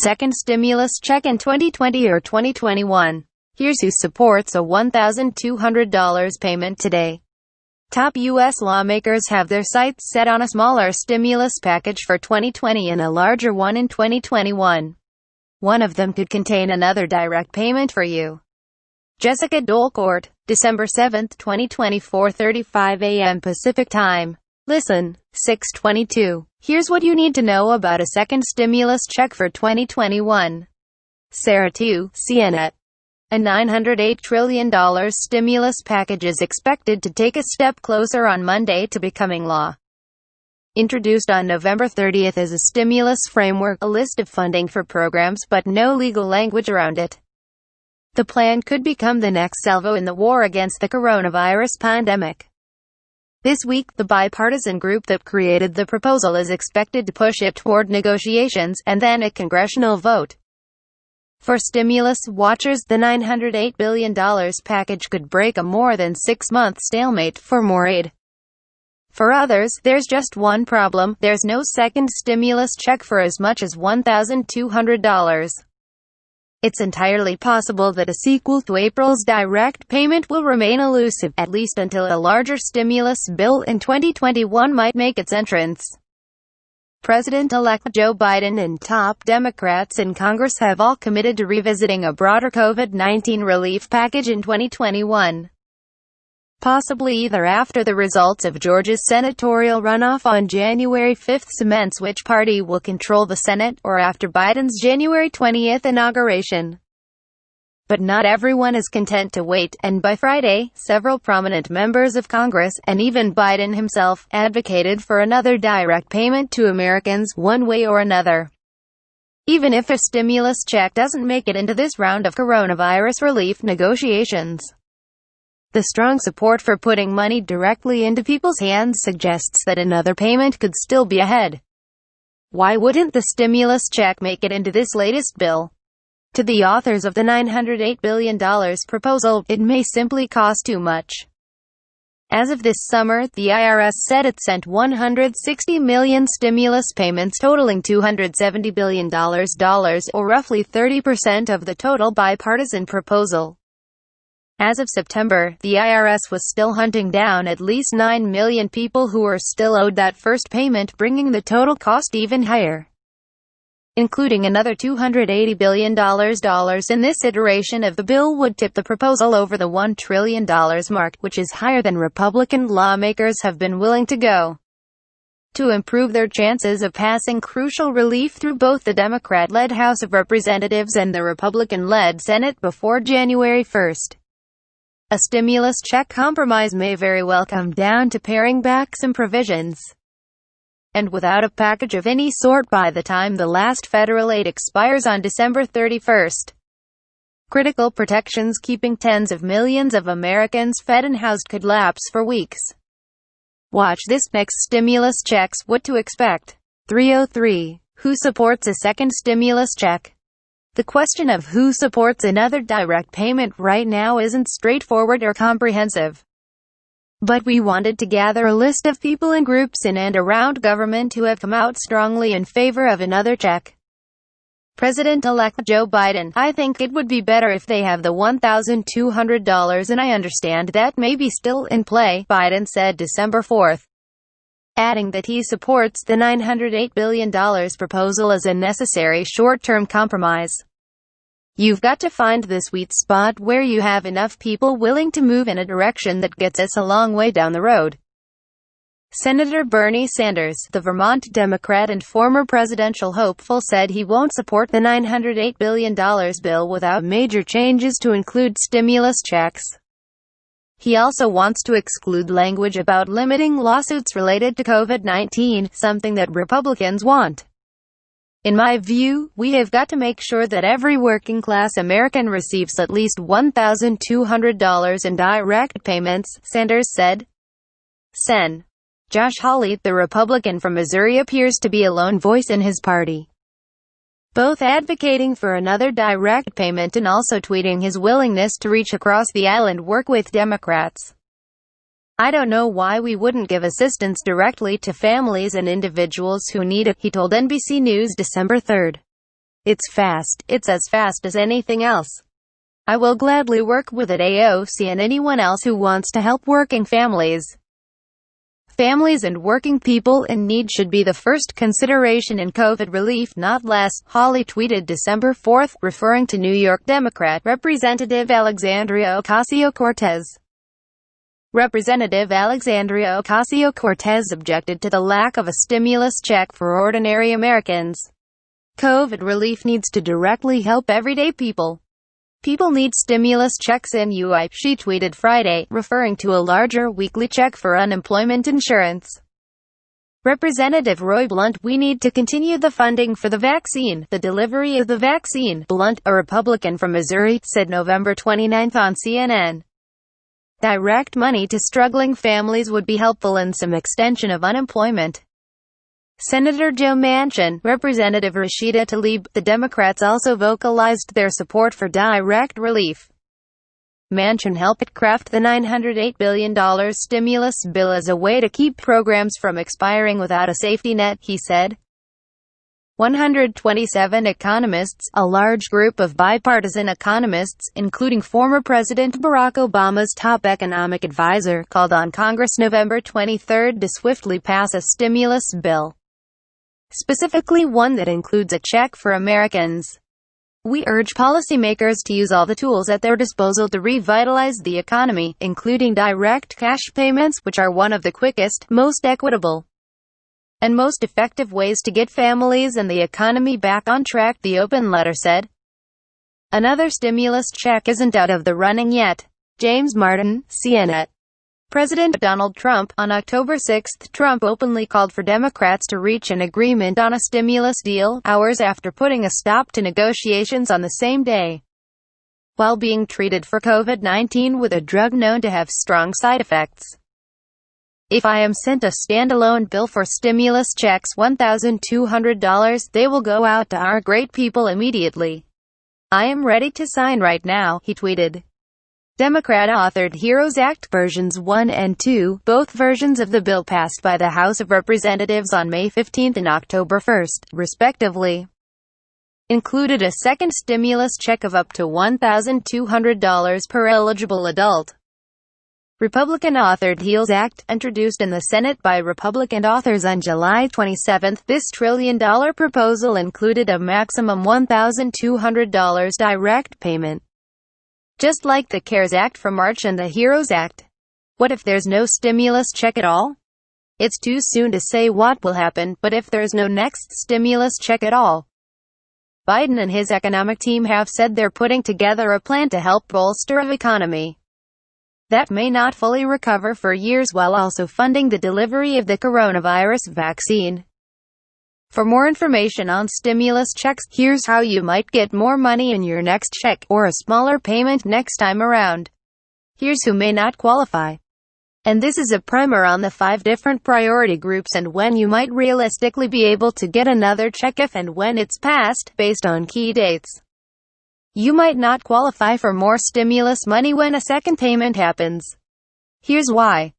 second stimulus check in 2020 or 2021. Here's who supports a $1,200 payment today. Top U.S. lawmakers have their sights set on a smaller stimulus package for 2020 and a larger one in 2021. One of them could contain another direct payment for you. Jessica Dole Court, December 7, 2020, 4:35 a.m. Pacific Time. Listen, 6:22. Here's what you need to know about a second stimulus check for 2021. Sarah 2, CNN. A $908 trillion stimulus package is expected to take a step closer on Monday to becoming law. Introduced on November 30 as a stimulus framework, a list of funding for programs but no legal language around it. The plan could become the next salvo in the war against the coronavirus pandemic. This week, the bipartisan group that created the proposal is expected to push it toward negotiations, and then a congressional vote. For stimulus watchers, the $908 billion package could break a more than 6-month stalemate for more aid. For others, there's just one problem: there's no second stimulus check for as much as $1,200. It's entirely possible that a sequel to April's direct payment will remain elusive, at least until a larger stimulus bill in 2021 might make its entrance. President-elect Joe Biden and top Democrats in Congress have all committed to revisiting a broader COVID-19 relief package in 2021. Possibly either after the results of Georgia's senatorial runoff on January 5 cements which party will control the Senate, or after Biden's January 20 inauguration. But not everyone is content to wait, and by Friday, several prominent members of Congress, and even Biden himself, advocated for another direct payment to Americans, one way or another. Even if a stimulus check doesn't make it into this round of coronavirus relief negotiations. The strong support for putting money directly into people's hands suggests that another payment could still be ahead. Why wouldn't the stimulus check make it into this latest bill? To the authors of the $908 billion proposal, it may simply cost too much. As of this summer, the IRS said it sent 160 million stimulus payments totaling $270 billion, or roughly 30% of the total bipartisan proposal. As of September, the IRS was still hunting down at least 9 million people who were still owed that first payment, bringing the total cost even higher. Including another $280 billion in this iteration of the bill would tip the proposal over the $1 trillion mark, which is higher than Republican lawmakers have been willing to go. To improve their chances of passing crucial relief through both the Democrat-led House of Representatives and the Republican-led Senate before January 1. A stimulus check compromise may very well come down to paring back some provisions. And without a package of any sort by the time the last federal aid expires on December 31. Critical protections keeping tens of millions of Americans fed and housed could lapse for weeks. Watch this next stimulus checks. What to expect. 303. Who supports a second stimulus check? The question of who supports another direct payment right now isn't straightforward or comprehensive. But we wanted to gather a list of people and groups in and around government who have come out strongly in favor of another check. President-elect Joe Biden: I think it would be better if they have the $1,200, and I understand that may be still in play, Biden said December 4. Adding that he supports the $908 billion proposal as a necessary short-term compromise. You've got to find the sweet spot where you have enough people willing to move in a direction that gets us a long way down the road. Senator Bernie Sanders, the Vermont Democrat and former presidential hopeful, said he won't support the $908 billion bill without major changes to include stimulus checks. He also wants to exclude language about limiting lawsuits related to COVID-19, something that Republicans want. In my view, we have got to make sure that every working-class American receives at least $1,200 in direct payments, Sanders said. Sen. Josh Hawley, the Republican from Missouri, appears to be a lone voice in his party, both advocating for another direct payment and also tweeting his willingness to reach across the aisle and work with Democrats. I don't know why we wouldn't give assistance directly to families and individuals who need it, he told NBC News December 3. It's fast. It's as fast as anything else. I will gladly work with it, AOC and anyone else who wants to help working families. Families and working people in need should be the first consideration in COVID relief, not less, Hawley tweeted December 4, referring to New York Democrat Representative Alexandria Ocasio-Cortez. Representative Alexandria Ocasio-Cortez objected to the lack of a stimulus check for ordinary Americans. COVID relief needs to directly help everyday people. People need stimulus checks in UI, she tweeted Friday, referring to a larger weekly check for unemployment insurance. Representative Roy Blunt, we need to continue the funding for the vaccine, the delivery of the vaccine, Blunt, a Republican from Missouri, said November 29 on CNN. Direct money to struggling families would be helpful in some extension of unemployment. Senator Joe Manchin, Representative Rashida Tlaib, the Democrats also vocalized their support for direct relief. Manchin helped craft the $908 billion stimulus bill as a way to keep programs from expiring without a safety net, he said. 127 economists, a large group of bipartisan economists, including former President Barack Obama's top economic advisor, called on Congress November 23 to swiftly pass a stimulus bill. Specifically one that includes a check for Americans. We urge policymakers to use all the tools at their disposal to revitalize the economy, including direct cash payments, which are one of the quickest, most equitable, and most effective ways to get families and the economy back on track, the open letter said. Another stimulus check isn't out of the running yet. James Martin, CNN. President Donald Trump, on October 6, Trump openly called for Democrats to reach an agreement on a stimulus deal, hours after putting a stop to negotiations on the same day. While being treated for COVID-19 with a drug known to have strong side effects. If I am sent a standalone bill for stimulus checks $1,200, they will go out to our great people immediately. I am ready to sign right now, he tweeted. Democrat-authored HEROES Act versions 1 and 2, both versions of the bill passed by the House of Representatives on May 15 and October 1, respectively, included a second stimulus check of up to $1,200 per eligible adult. Republican-authored HEALS Act, introduced in the Senate by Republican authors on July 27, this trillion-dollar proposal included a maximum $1,200 direct payment. Just like the CARES Act from March and the HEROES Act. What if there's no stimulus check at all? It's too soon to say what will happen, but if there's no next stimulus check at all, Biden and his economic team have said they're putting together a plan to help bolster the economy that may not fully recover for years while also funding the delivery of the coronavirus vaccine. For more information on stimulus checks, here's how you might get more money in your next check, or a smaller payment next time around. Here's who may not qualify. And this is a primer on the 5 different priority groups and when you might realistically be able to get another check if and when it's passed, based on key dates. You might not qualify for more stimulus money when a second payment happens. Here's why.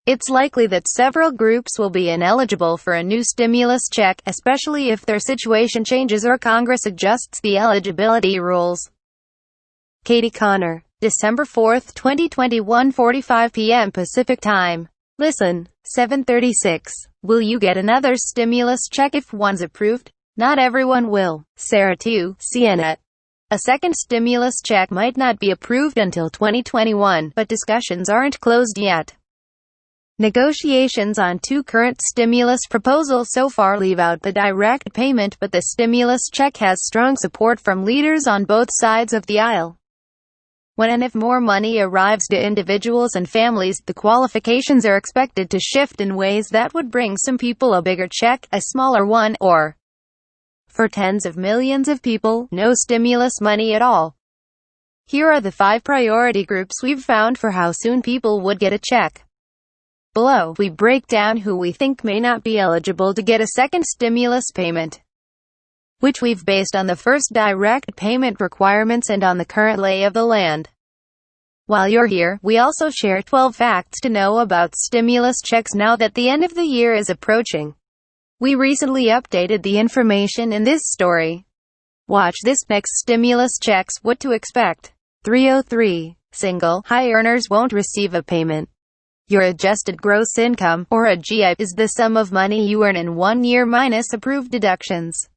It's likely that several groups will be ineligible for a new stimulus check, especially if their situation changes or Congress adjusts the eligibility rules. Katie Connor, December 4, 2021, 4:45 p.m. Pacific Time. Listen, 7:36. Will you get another stimulus check if one's approved? Not everyone will. Sarah 2, CNN. A second stimulus check might not be approved until 2021, but discussions aren't closed yet. Negotiations on 2 current stimulus proposals so far leave out the direct payment, but the stimulus check has strong support from leaders on both sides of the aisle. When and if more money arrives to individuals and families, the qualifications are expected to shift in ways that would bring some people a bigger check, a smaller one, or, for tens of millions of people, no stimulus money at all. Here are the 5 priority groups we've found for how soon people would get a check. Below, we break down who we think may not be eligible to get a second stimulus payment, which we've based on the first direct payment requirements and on the current lay of the land. While you're here, we also share 12 facts to know about stimulus checks now that the end of the year is approaching. We recently updated the information in this story. Watch this next stimulus checks. What to expect. 303. Single, high earners won't receive a payment. Your adjusted gross income, or AGI, is the sum of money you earn in 1 year minus approved deductions.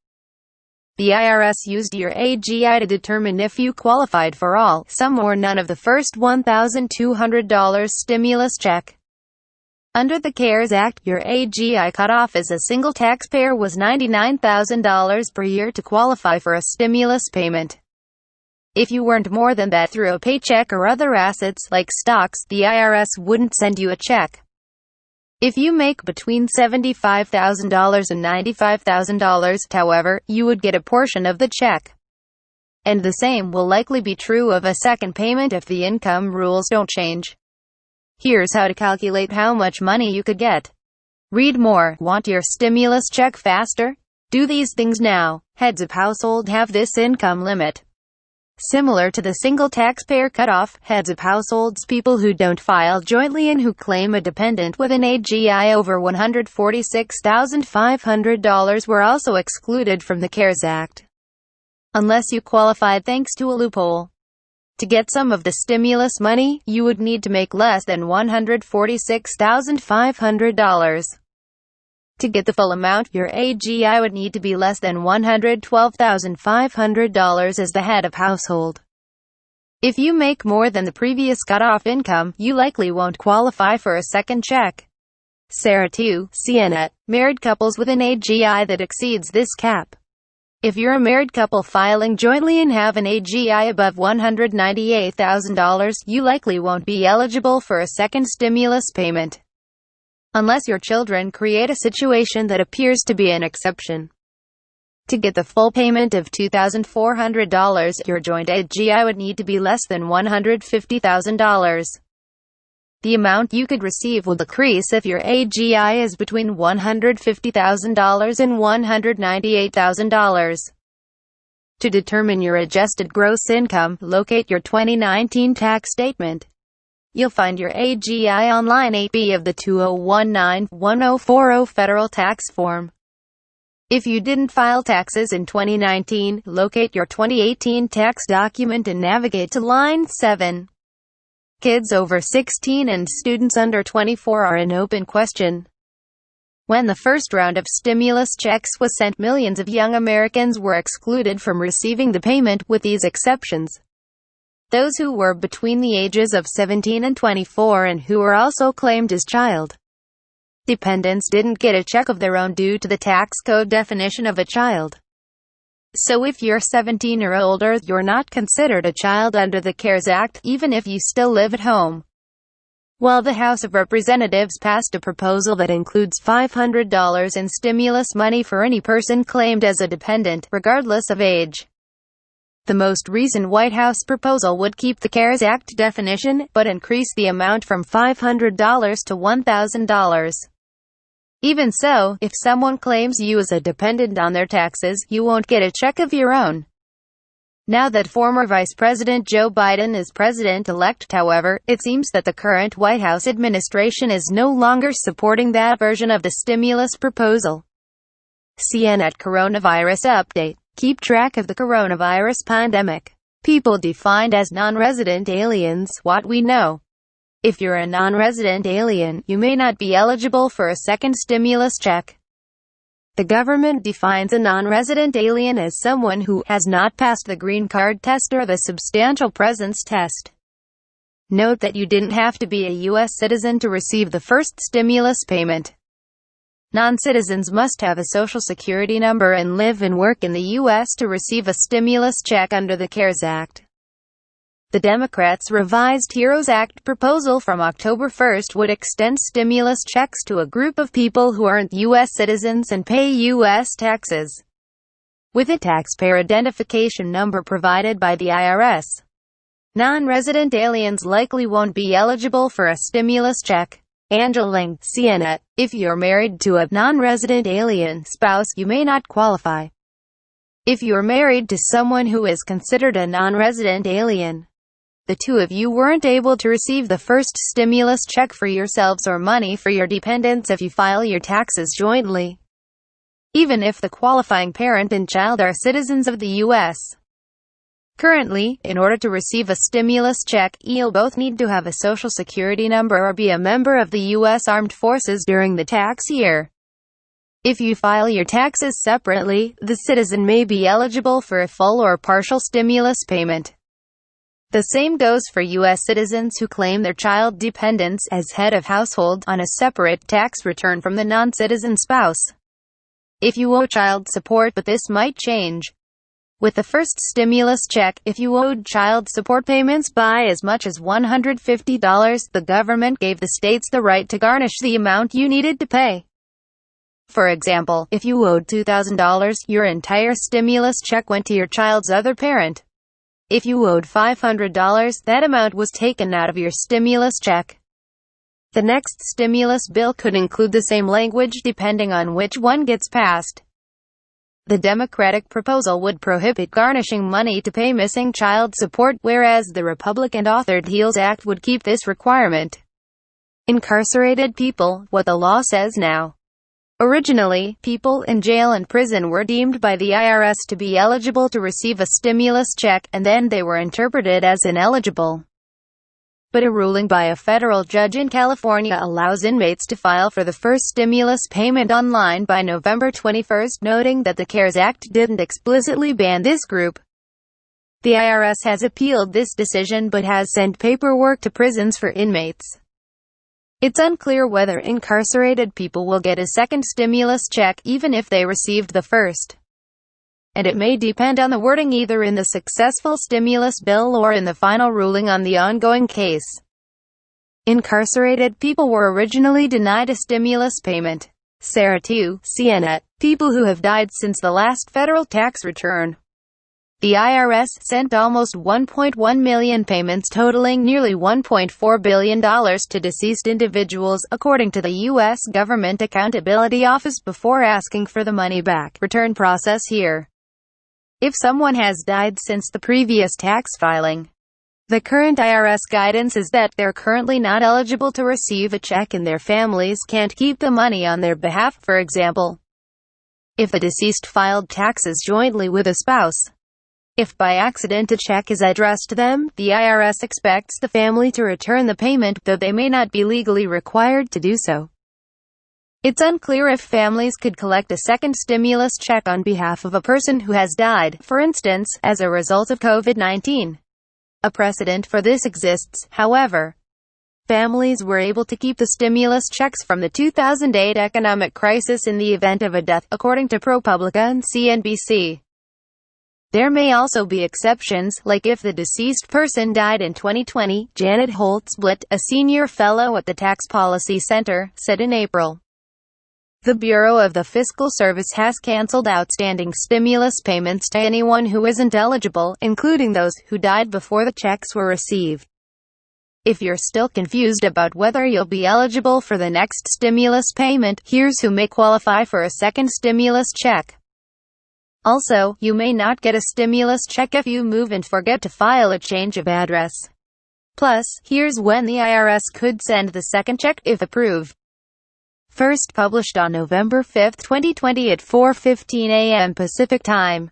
The IRS used your AGI to determine if you qualified for all, some or none of the first $1,200 stimulus check. Under the CARES Act, your AGI cutoff as a single taxpayer was $99,000 per year to qualify for a stimulus payment. If you earned more than that through a paycheck or other assets, like stocks, the IRS wouldn't send you a check. If you make between $75,000 and $95,000, however, you would get a portion of the check. And the same will likely be true of a second payment if the income rules don't change. Here's how to calculate how much money you could get. Read more. Want your stimulus check faster? Do these things now. Heads of household have this income limit. Similar to the single taxpayer cutoff, heads of households, people who don't file jointly and who claim a dependent with an AGI over $146,500 were also excluded from the CARES Act. Unless you qualified thanks to a loophole. To get some of the stimulus money, you would need to make less than $146,500. To get the full amount, your AGI would need to be less than $112,500 as the head of household. If you make more than the previous cutoff income, you likely won't qualify for a second check. Sarah 2, CNET, married couples with an AGI that exceeds this cap. If you're a married couple filing jointly and have an AGI above $198,000, you likely won't be eligible for a second stimulus payment. Unless your children create a situation that appears to be an exception. To get the full payment of $2,400, your joint AGI would need to be less than $150,000. The amount you could receive will decrease if your AGI is between $150,000 and $198,000. To determine your adjusted gross income, locate your 2019 tax statement. You'll find your AGI on line 8B of the 2019-1040 federal tax form. If you didn't file taxes in 2019, locate your 2018 tax document and navigate to line 7. Kids over 16 and students under 24 are an open question. When the first round of stimulus checks was sent, millions of young Americans were excluded from receiving the payment, with these exceptions. Those who were between the ages of 17 and 24 and who were also claimed as child dependents didn't get a check of their own due to the tax code definition of a child. So if you're 17 or older, you're not considered a child under the CARES Act, even if you still live at home. While the House of Representatives passed a proposal that includes $500 in stimulus money for any person claimed as a dependent, regardless of age. The most recent White House proposal would keep the CARES Act definition, but increase the amount from $500 to $1,000. Even so, if someone claims you as a dependent on their taxes, you won't get a check of your own. Now that former Vice President Joe Biden is president-elect, however, it seems that the current White House administration is no longer supporting that version of the stimulus proposal. CNN Coronavirus Update. Keep track of the coronavirus pandemic. People defined as non-resident aliens, what we know. If you're a non-resident alien, you may not be eligible for a second stimulus check. The government defines a non-resident alien as someone who has not passed the green card test or the substantial presence test. Note that you didn't have to be a U.S. citizen to receive the first stimulus payment. Non-citizens must have a Social Security number and live and work in the U.S. to receive a stimulus check under the CARES Act. The Democrats' revised HEROES Act proposal from October 1 would extend stimulus checks to a group of people who aren't U.S. citizens and pay U.S. taxes. With a taxpayer identification number provided by the IRS. Non-resident aliens likely won't be eligible for a stimulus check. Angela Ling, CNET. If you're married to a non-resident alien spouse, you may not qualify. If you're married to someone who is considered a non-resident alien, the two of you weren't able to receive the first stimulus check for yourselves or money for your dependents if you file your taxes jointly. even if the qualifying parent and child are citizens of the U.S. Currently, in order to receive a stimulus check, you'll both need to have a Social Security number or be a member of the U.S. Armed Forces during the tax year. If you file your taxes separately, the citizen may be eligible for a full or partial stimulus payment. The same goes for U.S. citizens who claim their child dependents as head of household on a separate tax return from the non-citizen spouse. If you owe child support, but this might change. With the first stimulus check, if you owed child support payments by as much as $150, the government gave the states the right to garnish the amount you needed to pay. For example, if you owed $2,000, your entire stimulus check went to your child's other parent. If you owed $500, that amount was taken out of your stimulus check. The next stimulus bill could include the same language depending on which one gets passed. The Democratic proposal would prohibit garnishing money to pay missing child support, whereas the Republican-authored HEALS Act would keep this requirement. Incarcerated people, what the law says now. Originally, people in jail and prison were deemed by the IRS to be eligible to receive a stimulus check, and then they were interpreted as ineligible. But a ruling by a federal judge in California allows inmates to file for the first stimulus payment online by November 21, noting that the CARES Act didn't explicitly ban this group. The IRS has appealed this decision but has sent paperwork to prisons for inmates. It's unclear whether incarcerated people will get a second stimulus check even if they received the first. And it may depend on the wording either in the successful stimulus bill or in the final ruling on the ongoing case. Incarcerated people were originally denied a stimulus payment. Sarah 2, CNN. People who have died since the last federal tax return. The IRS sent almost 1.1 million payments totaling nearly $1.4 billion to deceased individuals, according to the U.S. Government Accountability Office, before asking for the money back. Return process here. If someone has died since the previous tax filing, the current IRS guidance is that they're currently not eligible to receive a check and their families can't keep the money on their behalf. For example, if the deceased filed taxes jointly with a spouse, if by accident a check is addressed to them, the IRS expects the family to return the payment, though they may not be legally required to do so. It's unclear if families could collect a second stimulus check on behalf of a person who has died, for instance, as a result of COVID-19. A precedent for this exists, however. Families were able to keep the stimulus checks from the 2008 economic crisis in the event of a death, according to ProPublica and CNBC. There may also be exceptions, like if the deceased person died in 2020, Janet Holtzblatt, a senior fellow at the Tax Policy Center, said in April. The Bureau of the Fiscal Service has canceled outstanding stimulus payments to anyone who isn't eligible, including those who died before the checks were received. If you're still confused about whether you'll be eligible for the next stimulus payment, here's who may qualify for a second stimulus check. Also, you may not get a stimulus check if you move and forget to file a change of address. Plus, here's when the IRS could send the second check, if approved. First published on November 5, 2020 at 4:15 a.m. Pacific Time.